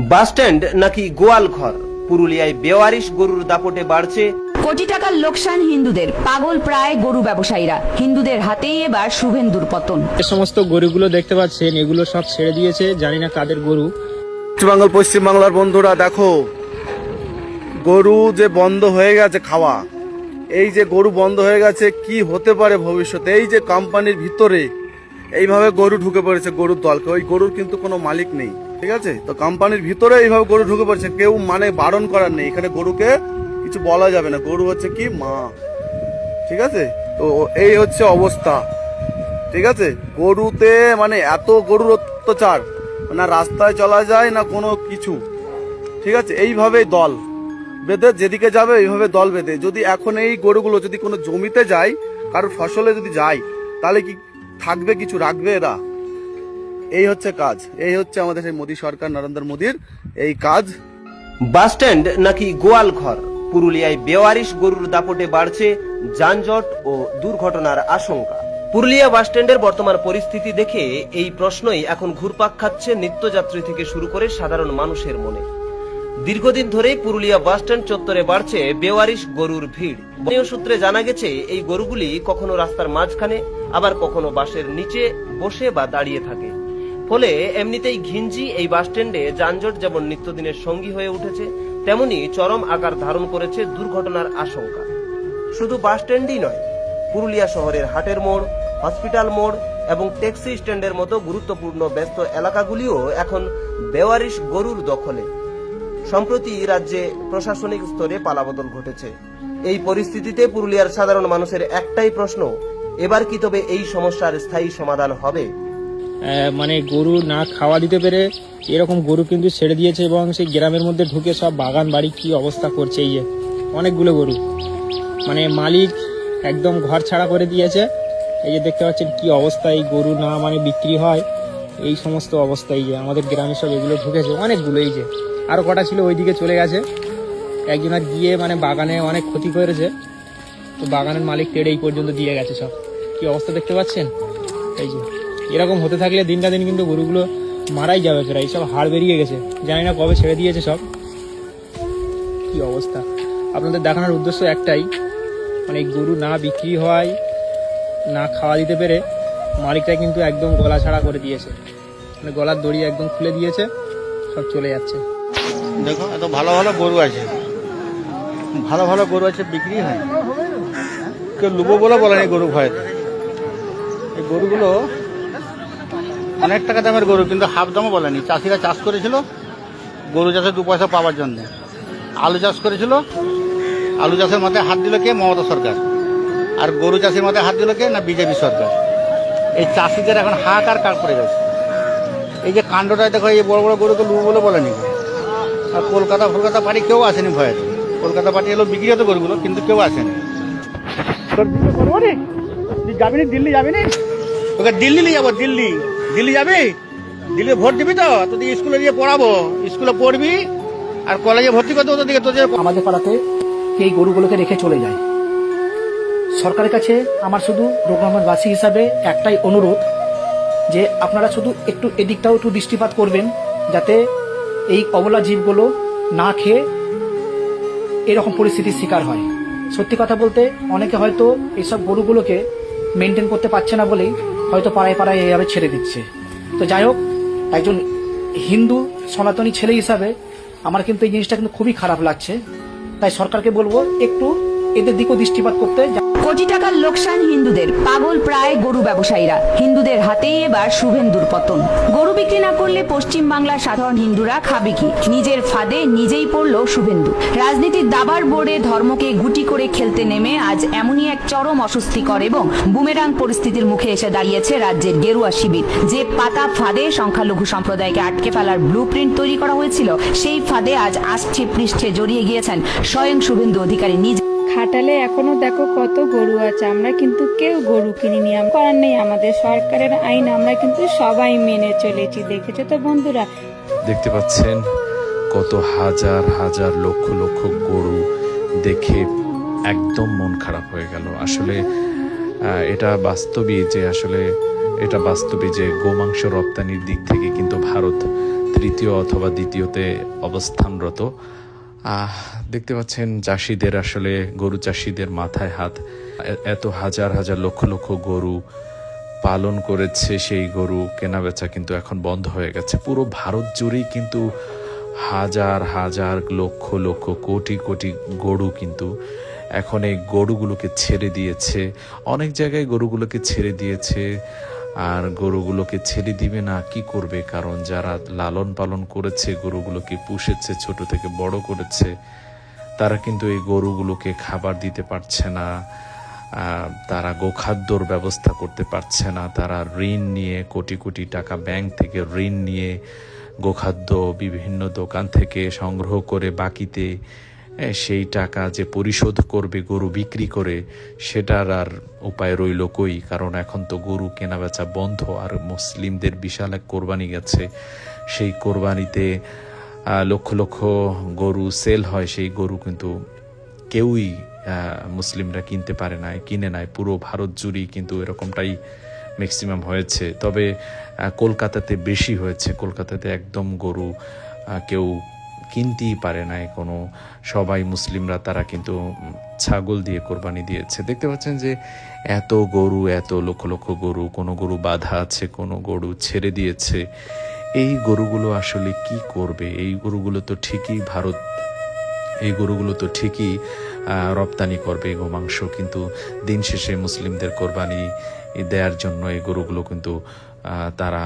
Bus stand নাকি গোয়াল ঘর, পুরুলিয়ায় বেওয়ারিশ গরুর দাপটে বাড়ছে কোটি টাকার লোকসান হিন্দুদের, পাগল প্রায় গরু ব্যবসায়ীরা। হিন্দুদের হাতেই এবার শুভেন্দুর পতন। যে সমস্ত গরুগুলো দেখতে পাচ্ছেন এগুলো সব ছেড়ে দিয়েছে, জানি না কাদের গরু। পশ্চিমবাংলার বন্ধুরা দেখো, গরু যে বন্ধ হয়ে গেছে খাওয়া, এই যে গরু বন্ধ হয়ে গেছে, কি হতে পারে ভবিষ্যতে? এই যে কোম্পানির ভিতরে এইভাবে গরু ঢুকে পড়েছে, গরুর দলকে, ওই গরুর কিন্তু কোনো মালিক নেই, ঠিক আছে? তো কোম্পানির ভিতরে এইভাবে গরু ঢুকে পড়েছে, কেউ মানে বারণ করার নেই, এখানে গরুকে কিছু বলা যাবে না, গরু হচ্ছে কি মা, ঠিক আছে? তো এই হচ্ছে অবস্থা, ঠিক আছে? গরুতে মানে এত গরুর অত্যাচার, না রাস্তায় চলা যায় না কোনো কিছু, ঠিক আছে? এইভাবেই দল বেঁধে যেদিকে যাবে এইভাবে দল বেঁধে। যদি এখন এই গরুগুলো যদি কোনো জমিতে যায়, কারোর ফসলে যদি যায়, তাহলে কি থাকবে? কিছু রাখবে এরা? এই হচ্ছে কাজ, এই হচ্ছে আমাদের সেই মোদী সরকার, নরেন্দ্র মোদীর এই কাজ। বাসস্ট্যান্ড নাকি গোয়াল ঘর, পুরুলিয়ায় বেওয়ারিশ গরুর দাপটে বাড়ছে যানজট ও দুর্ঘটনার আশঙ্কা। পুরুলিয়া বাসস্ট্যান্ডের বর্তমান পরিস্থিতি দেখে এই প্রশ্নই এখন ঘুরপাক খাচ্ছে নিত্যযাত্রী থেকে শুরু করে সাধারণ মানুষের মনে। দীর্ঘদিন ধরেই পুরুলিয়া বাসস্ট্যান্ড চত্বরে বাড়ছে বেওয়ারিশ গরুর ভিড়। স্থানীয় সূত্রে জানা গেছে এই গরুগুলি কখনো রাস্তার মাঝখানে, আবার কখনো বাসের নিচে বসে বা দাঁড়িয়ে থাকে। ফলে এমনিতেই ঘিঞ্জি এই বাসস্ট্যান্ডে যানজট যেমন নিত্যদিনের সঙ্গী হয়ে উঠেছে, তেমনি চরম আকার ধারণ করেছে দুর্ঘটনার আশঙ্কা। শুধু বাসস্ট্যান্ডই নয়, পুরুলিয়া শহরের হাটের মোড়, হসপিটাল মোড় এবং ট্যাক্সি স্ট্যান্ডের মতো গুরুত্বপূর্ণ ব্যস্ত এলাকাগুলিও এখন বেওয়ারিশ গরুর দখলে। সম্প্রতি রাজ্যে প্রশাসনিক স্তরে পালাবদল ঘটেছে। এই পরিস্থিতিতে পুরুলিয়ার সাধারণ মানুষের একটাই প্রশ্ন, এবার কি তবে এই সমস্যার স্থায়ী সমাধান হবে? মানে গরু না খাওয়া দিতে পেরে এরকম গরু কিন্তু ছেড়ে দিয়েছে, এবং সেই গ্রামের মধ্যে ঢুকে সব বাগান বাড়ি কি অবস্থা করছে। এই যে অনেকগুলো গরু, মানে মালিক একদম ঘর ছাড়া করে দিয়েছে। এই যে দেখতে পাচ্ছেন কি অবস্থা, এই গরু না মানে বিক্রি হয়, এই সমস্ত অবস্থা। এই যে আমাদের গ্রামে সব এগুলো ঢুকেছে অনেকগুলো। এই যে আরো কটা ছিল ওইদিকে চলে গেছে, একজনের গিয়ে মানে বাগানে অনেক ক্ষতি করেছে। তো বাগানের মালিক টেড়ে এই পর্যন্ত দিয়ে গেছে। সব কি অবস্থা দেখতে পাচ্ছেন। এই যে এরকম হতে থাকলে দিনটা দিন কিন্তু গরুগুলো মারাই যাবে প্রায়, সব হাড় বেরিয়ে গেছে, জানি না কবে ছেড়ে দিয়েছে সব। কি অবস্থা, আপনাদের দেখানোর উদ্দেশ্য একটাই, মানে গরু না বিক্রি হয়, না খাওয়া দিতে পেরে মালিকটা কিন্তু একদম গলা ছাড়া করে দিয়েছে, মানে গলার দড়ি একদম খুলে দিয়েছে, সব চলে যাচ্ছে। দেখো এত ভালো ভালো গরু আছে, ভালো ভালো গরু আছে, বিক্রি হয়, কেউ লুবো বলে বলেনি গরু ভয়েতে। এই গরুগুলো অনেক টাকা দামের গরু, কিন্তু হাফ দামও বলেনি। চাষিরা চাষ করেছিল গরু চাষে 2 পয়সা পাওয়ার জন্য, আলু চাষ করেছিল, আলু চাষের মাথায় হাত দিল কে? মমতা সরকার। আর গরু চাষের মাথায় হাত দিল কে? না বিজেপি সরকার। এই চাষিদের এখন হাহাকার কার পড়ে গেছে। এই যে কাণ্ডটায় দেখো, এই বড় বড় গরুকে লুবো বলে বলেনি। আর কলকাতা পার্টি কেউ আসেনি ভয়েতে। কলকাতা পার্টি এলো বিক্রি হতো গরুগুলো, কিন্তু কেউ আসেনি। তোর দিল্লি করবো রে, তুই যাবি না? দিল্লি যাবি না? তোকে দিল্লি নিয়ে যাবো। দিল্লি যাবি? দিল্লি ভোট দিবি তো? তোদের স্কুলে গিয়ে পড়াবো, স্কুলে পড়বি, আর কলেজে ভর্তি করতে ওদের দিকে তোদের। আমাদের পাড়াতে এই গরুগুলোকে রেখে চলে যায়। সরকারের কাছে আমার শুধু গ্রামবাসী হিসাবে একটাই অনুরোধ, যে আপনারা শুধু একটু এদিকটাও একটু দৃষ্টিপাত করবেন, যাতে এই অবলা জীবগুলো না খেয়ে এরকম পরিস্থিতির শিকার হয়। সত্যি কথা বলতে অনেকে হয়তো এইসব গরুগুলোকে মেনটেন করতে পারছে না বলেই হয়তো পাড়ায় পাড়ায় এইভাবে ছেড়ে দিচ্ছে। তো যাই হোক, একজন হিন্দু সনাতনী ছেলে হিসাবে আমার কিন্তু এই জিনিসটা কিন্তু খুবই খারাপ লাগছে। তাই সরকারকে বলবো একটু এদের দিকেও দৃষ্টিপাত করতে। কোটি টাকার লোকসান হিন্দুদের, পাগল প্রায় গরু ব্যবসায়ীরা। হিন্দুদের হাতেই এবার শুভেন্দুর পতন। গরু বিক্রি না করলে পশ্চিম বাংলার সাধারণ হিন্দুরা খাবে কি? নিজের ফাঁদে নিজেই পড়ল শুভেন্দু। রাজনীতির দাবার বোর্ডে ধর্মকে গুটি করে খেলতে নেমে আজ এমনই এক চরম অস্বস্তিকর এবং বুমেরাং পরিস্থিতির মুখে এসে দাঁড়িয়েছে রাজ্যের গেরুয়া শিবির। যে পাতা ফাঁদে সংখ্যালঘু সম্প্রদায়কে আটকে ফেলার ব্লুপ্রিন্ট তৈরি করা হয়েছিল, সেই ফাঁদে আজ আষ্টে পৃষ্ঠে জড়িয়ে গিয়েছেন স্বয়ং শুভেন্দু অধিকারী নিজে। খাটালে এখনো দেখো কত গরু আছে, আমরা কিন্তু কেউ গরু কিনিনি। করার নেই, আমাদের সরকারের আইন আমরা কিন্তু সবাই মেনে চলেছি। দেখেছো তো বন্ধুরা, দেখতে পাচ্ছেন কত হাজার হাজার লক্ষ লক্ষ গরু দেখে একদম মন খারাপ হয়ে গেল। আসলে এটা বাস্তবই যে গোমাংস রপ্তানির দিক থেকে কিন্তু ভারত তৃতীয় অথবা দ্বিতীয়তে অবস্থানরত। দেখতে পাচ্ছেন চাষিদের, আসলে গরু চাষিদের মাথায় হাত। এত হাজার হাজার লক্ষ লক্ষ গরু পালন করেছে, সেই গরু কেনাবেচা কিন্তু এখন বন্ধ হয়ে গেছে। পুরো ভারত জুড়েই কিন্তু হাজার হাজার লক্ষ লক্ষ কোটি কোটি গরু কিন্তু এখন এই গরুগুলোকে ছেড়ে দিয়েছে। অনেক জায়গায় গরুগুলোকে ছেড়ে দিয়েছে, আর গরুগুলোকে ছেড়ে দিবে না কি করবে? কারণ যারা লালন পালন করেছে, গরুগুলোকে পুষেছে, ছোট থেকে বড় করেছে, তারা কিন্তু এই গরুগুলোকে খাবার দিতে পারছে না, তারা গোখাদ্যর ব্যবস্থা করতে পারছে না। তারা ঋণ নিয়ে, কোটি কোটি টাকা ব্যাংক থেকে ঋণ নিয়ে গোখাদ্য বিভিন্ন দোকান থেকে সংগ্রহ করে বাকিতে সেই টাকা যে পরিশোধ করবে গরু বিক্রি করে, সেটার আর উপায় রইল কই? কারণ এখন তো গরু কেনাবেচা বন্ধ। আর মুসলিমদের বিশাল এক কোরবানি গেছে, সেই কোরবানিতে লক্ষ লক্ষ গরু সেল হয়, সেই গরু কিন্তু কেউই মুসলিমরা কিনতে পারে না, কিনে নেয়। পুরো ভারত জুড়েই কিন্তু এরকমটাই ম্যাক্সিমাম হয়েছে। তবে কলকাতাতে বেশি হয়েছে। কলকাতাতে একদম গরু কেউ কিনতেই পারে না কোনো, সবাই মুসলিমরা তারা কিন্তু ছাগল দিয়ে কোরবানি দিয়েছে। দেখতে পাচ্ছেন যে এত গরু, এত লক্ষ লক্ষ গরু, কোনো গরু বাঁধা আছে, কোনো গরু ছেড়ে দিয়েছে। এই গরুগুলো আসলে কি করবে? এই গরুগুলো তো ঠিকই রপ্তানি করবে গোমাংস, কিন্তু দিন শেষে মুসলিমদের কোরবানি দেওয়ার জন্য এই গরুগুলো কিন্তু তারা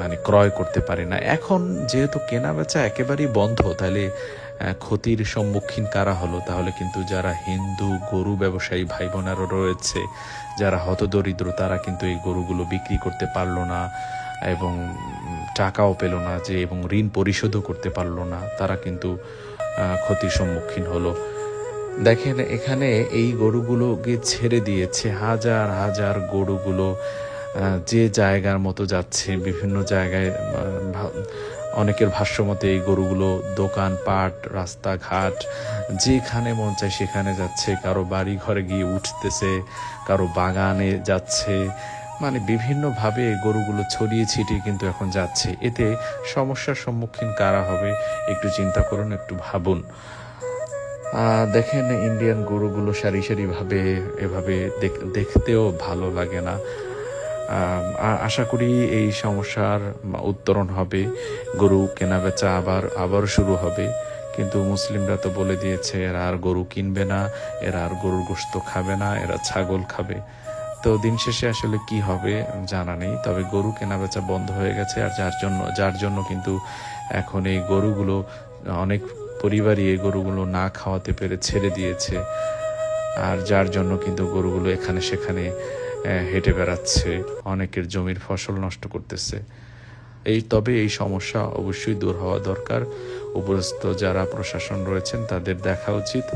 মানে ক্রয় করতে পারে না। এখন যেহেতু কেনাবেচা একেবারেই বন্ধ, তাহলে ক্ষতির সম্মুখীন কারা হলো? তাহলে কিন্তু যারা হিন্দু গরু ব্যবসায়ী ভাই বোনেরা রয়েছে, যারা হতদরিদ্র, তারা কিন্তু এই গরুগুলো বিক্রি করতে পারলো না এবং টাকাও পেল না, এবং ঋণ পরিশোধও করতে পারলো না। তারা কিন্তু ক্ষতির সম্মুখীন হলো। দেখেন এখানে এই গরুগুলোকে ছেড়ে দিয়েছে, হাজার হাজার গরুগুলো যে জায়গার মতো যাচ্ছে, বিভিন্ন জায়গায় অনেকের ভাষ্যমতে এই গরুগুলো দোকানপাট, রাস্তাঘাট, যেখানে মন চায় সেখানে যাচ্ছে, কারো বাড়ি ঘরে গিয়ে উঠতেছে, কারো বাগানে যাচ্ছে, মানে বিভিন্নভাবে গরুগুলো ছড়িয়ে ছিটিয়ে কিন্তু এখন যাচ্ছে। এতে সমস্যার সম্মুখীন কারা হবে? একটু চিন্তা করুন, একটু ভাবুন। দেখেন ইন্ডিয়ান গরুগুলো সারি সারি ভাবে এভাবে দেখতেও ভালো লাগে না। আশা করি এই সমস্যার উত্তরণ হবে, গরু কেনাবেচা আবার শুরু হবে। কিন্তু মুসলিমরা তো বলে দিয়েছে এরা আর গরু কিনবে না, এরা আর গরুর গোশত খাবে না, এরা ছাগল খাবে। তো দিন শেষে আসলে কি হবে জানা নেই। তবে গরু কেনাবেচা বন্ধ হয়ে গেছে, আর যার জন্য কিন্তু এখন এই গরুগুলো, অনেক পরিবারই এই গরুগুলো না খাওয়াতে পেরে ছেড়ে দিয়েছে, আর যার জন্য কিন্তু গরুগুলো এখানে সেখানে হেঁটে বেড়াচ্ছে, অনেকের জমির ফসল নষ্ট করতেছে। তবে এই সমস্যা অবশ্যই দূর হওয়া দরকার। উপরস্থ যারা প্রশাসন রয়েছেন তাদের দেখা উচিত।